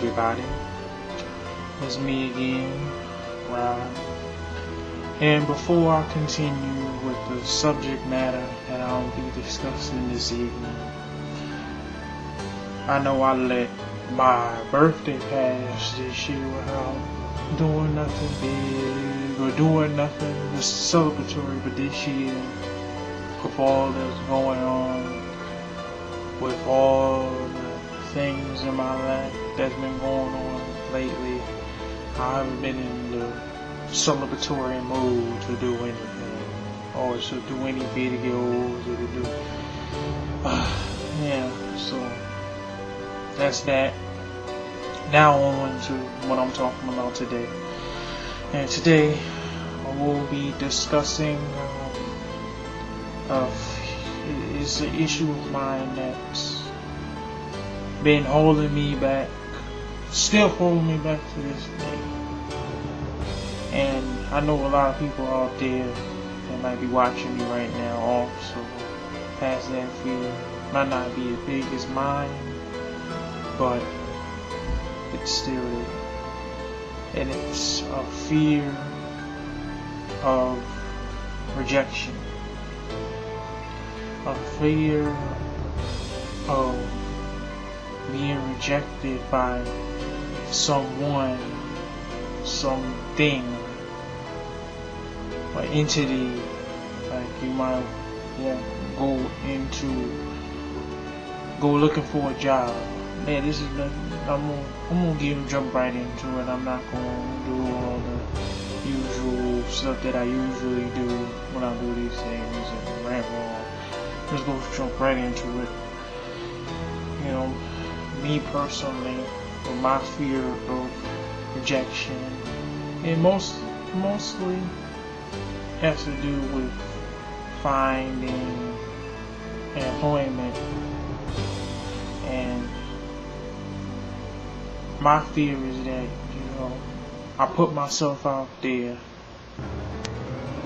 everybody? It's me again, Rob. And before I continue with the subject matter that I'll be discussing this evening, I know I let my birthday pass this year without doing nothing big or doing nothing celebratory, but this year, with all that's going on, with all the things in my life that's been going on lately, I haven't been in the celebratory mood to do anything, or to do any videos, or to do, so that's that. Now on to what I'm talking about today. And today I will be discussing it's an issue of mine that's been holding me back, still holding me back to this day. And I know a lot of people out there that might be watching me right now also has that fear. Might not be as big as mine, but it's still there. And it's a fear of rejection. A fear of being rejected by someone, something, or entity. Like you might go looking for a job. Man, this is nothing. I'm gonna jump right into it. I'm not gonna do all the usual stuff that I usually do when I do these things and rant on. Just go jump right into it. You know, me personally, with my fear of rejection, it mostly has to do with finding employment. And my fear is that, I put myself out there,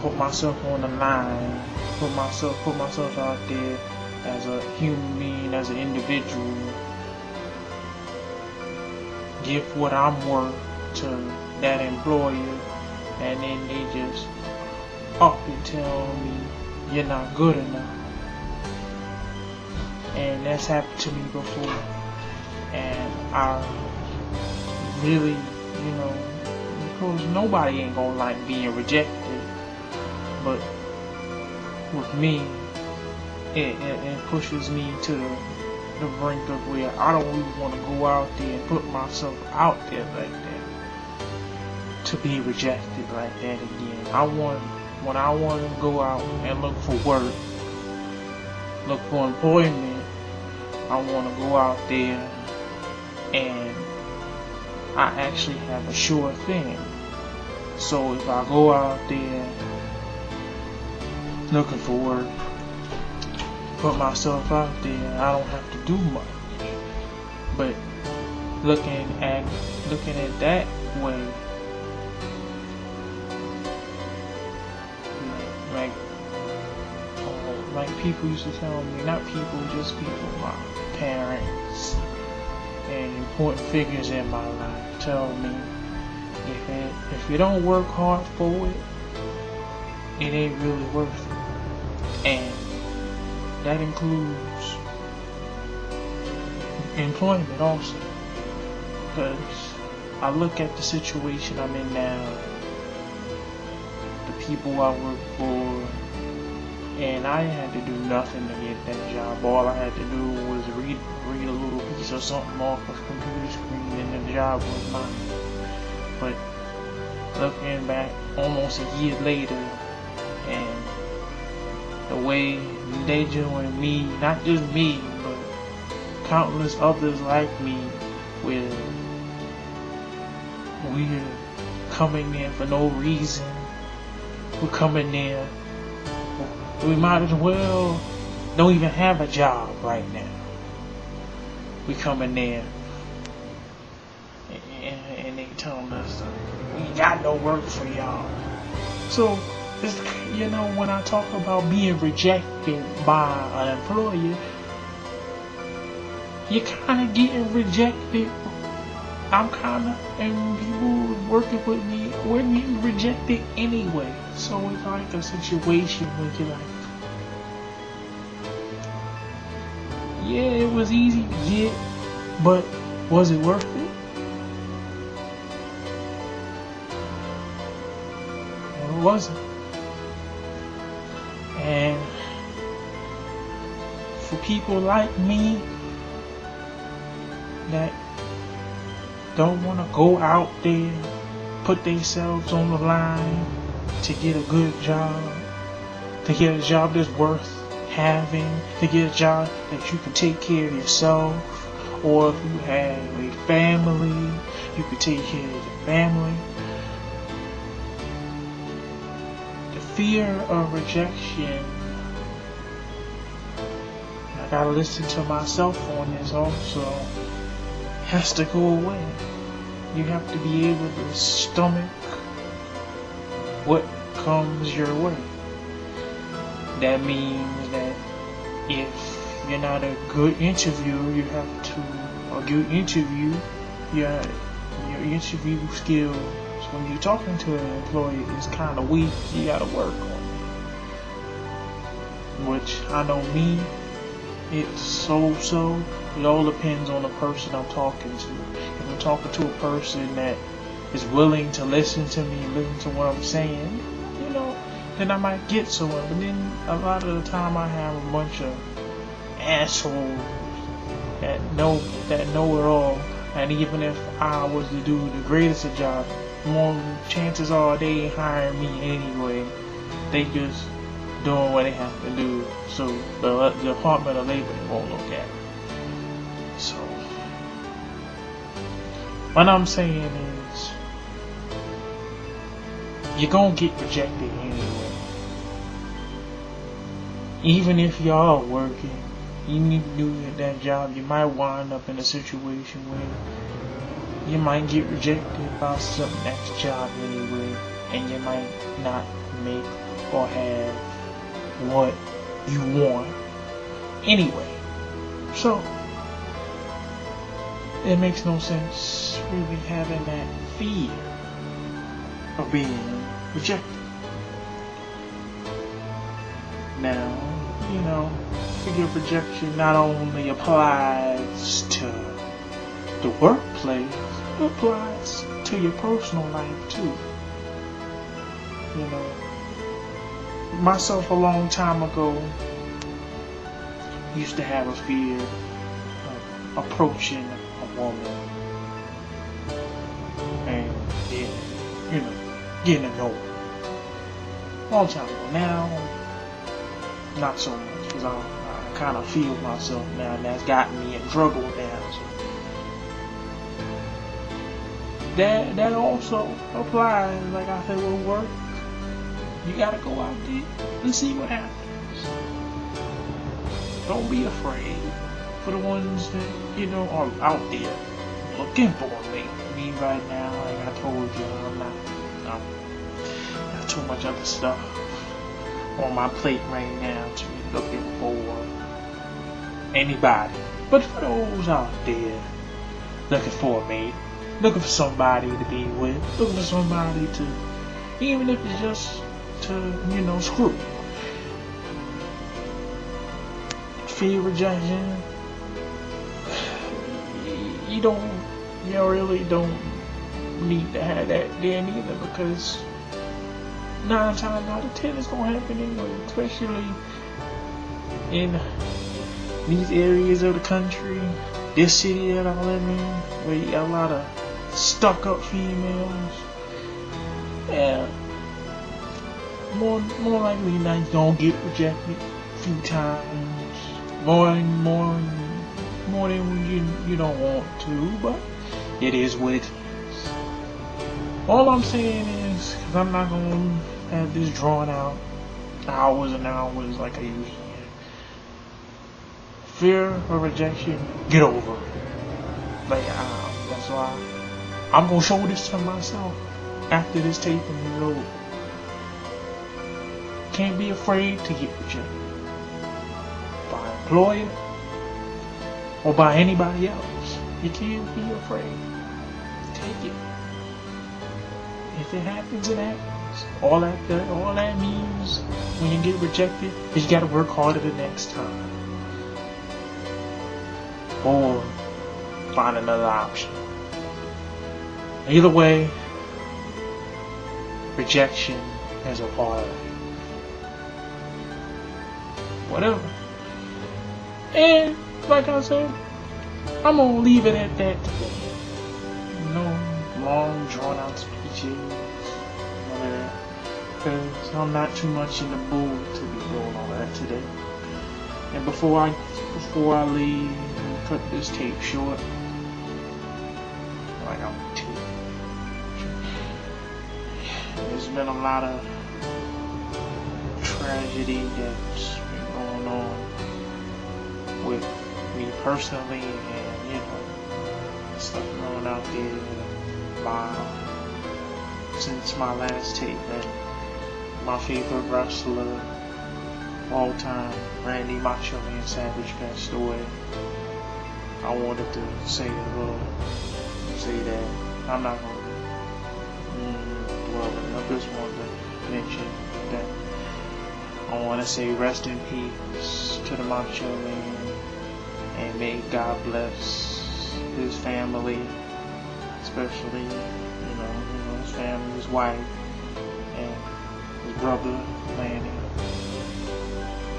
put myself on the line, put myself out there as a human being, as an individual, give what I'm worth to that employer, and then they just up and tell me you're not good enough. And that's happened to me before, and I really, because nobody ain't gonna like being rejected, but with me, it pushes me to the brink of where I don't really want to go out there and put myself out there like that, to be rejected like that again. When I want to go out and look for work, look for employment, I want to go out there and I actually have a sure thing. So if I go out there looking for work, put myself out there, I don't have to do much. But looking at that way, like people used to tell me, not people, just people, my parents and important figures in my life tell me, if you don't work hard for it, it ain't really worth it. And that includes employment also, because I look at the situation I'm in now, the people I work for, and I had to do nothing to get that job. All I had to do was read a little piece of something off a computer screen, and the job was mine. But looking back almost a year later, and the way they doing me, not just me, but countless others like me, where we're coming there for no reason. We're coming there, we might as well don't even have a job right now. We coming there and they telling us we ain't got no work for y'all. So it's, when I talk about being rejected by an employer, you're kind of getting rejected I'm kinda, and people working with me, we're getting rejected anyway. So it's like a situation where you're like, yeah, it was easy to get, but was it worth it? Well, it wasn't. And for people like me that don't want to go out there, put themselves on the line to get a good job, to get a job that's worth having, to get a job that you can take care of yourself, or if you have a family, you can take care of your family. The fear of rejection, I gotta listen to myself on this also, has to go away. You have to be able to stomach what comes your way. That means that if you're not a good interviewer, you have to, a good interview, your interview skills when you're talking to an employee is kind of weak. You gotta work on it. Which I know me, it's so. It all depends on the person I'm talking to. If I'm talking to a person that is willing to listen to me, listen to what I'm saying, then I might get someone. But then a lot of the time I have a bunch of assholes that know it all. And even if I was to do the greatest of jobs, more chances are they ain't hiring me anyway. They just doing what they have to do. So the Department of Labor won't look at it. So what I'm saying is, you're gonna get rejected anyway. Even if y'all working, you need to do that job, you might wind up in a situation where you might get rejected by some next job anyway, and you might not make or have what you want anyway. So it makes no sense really having that fear of being rejected. Now, fear of rejection not only applies to the workplace, it applies to your personal life too. Myself a long time ago used to have a fear of approaching a woman and getting to know her. Long time ago. Now, not so much, because I kind of feel myself now, and that's gotten me in trouble now. So that also applies, like I said, with work. You gotta go out there and see what happens. Don't be afraid. For the ones that, are out there looking for me. Me right now, like I told you, I'm got too much other stuff on my plate right now to be looking for anybody. But for those out there looking for a mate, looking for somebody to be with, looking for somebody to, even if it's just to, screw. Fear of rejection, you really don't need to have that there neither, because 9 times out of 10 it's gonna happen anyway, especially in these areas of the country, this city that I live in, where you got a lot of stuck-up females. Yeah, more likely than not, you gonna get rejected a few times, more than you don't want to, but it is what it is. All I'm saying is, because I'm not gonna have this drawn out hours and hours like I usually am. Fear of rejection, get over it. That's why I'm gonna show this to myself after this taping is over. Can't be afraid to get rejected by an employer or by anybody else. You can't be afraid. take it. If it happens, it happens. All that means when you get rejected is you gotta work harder the next time. Or find another option. Either way, rejection is a part of it. Whatever. And like I said, I'm gonna leave it at that today. No long drawn out speeches. Because I'm not too much in the mood to be doing all that today. And before I leave and cut this tape short, like I'm there's been a lot of tragedy that's been going on with me personally, and you know, stuff going out there since my last tape, and my favorite wrestler of all time, Randy Macho Man Savage, passed away. I wanted to say that I'm not gonna I just wanted to mention that I want to say rest in peace to the Macho Man, and may God bless his family, especially his family, his wife, and his brother Lanny.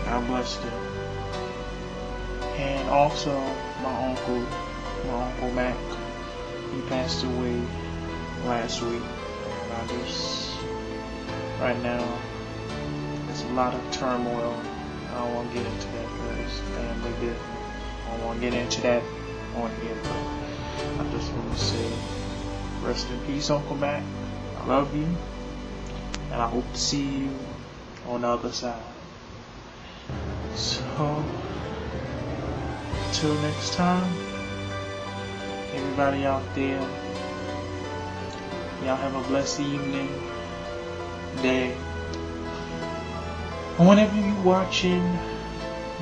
God bless them. And also my uncle Mac, he passed away last week. And I just, right now, there's a lot of turmoil. I don't want to get into that because family business. I don't want to get into that on here, but I just want to say rest in peace, Uncle Mac. I love you, and I hope to see you on the other side. So, until next time, everybody out there, y'all have a blessed evening, day, or whenever you're watching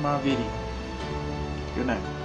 my video. Good night.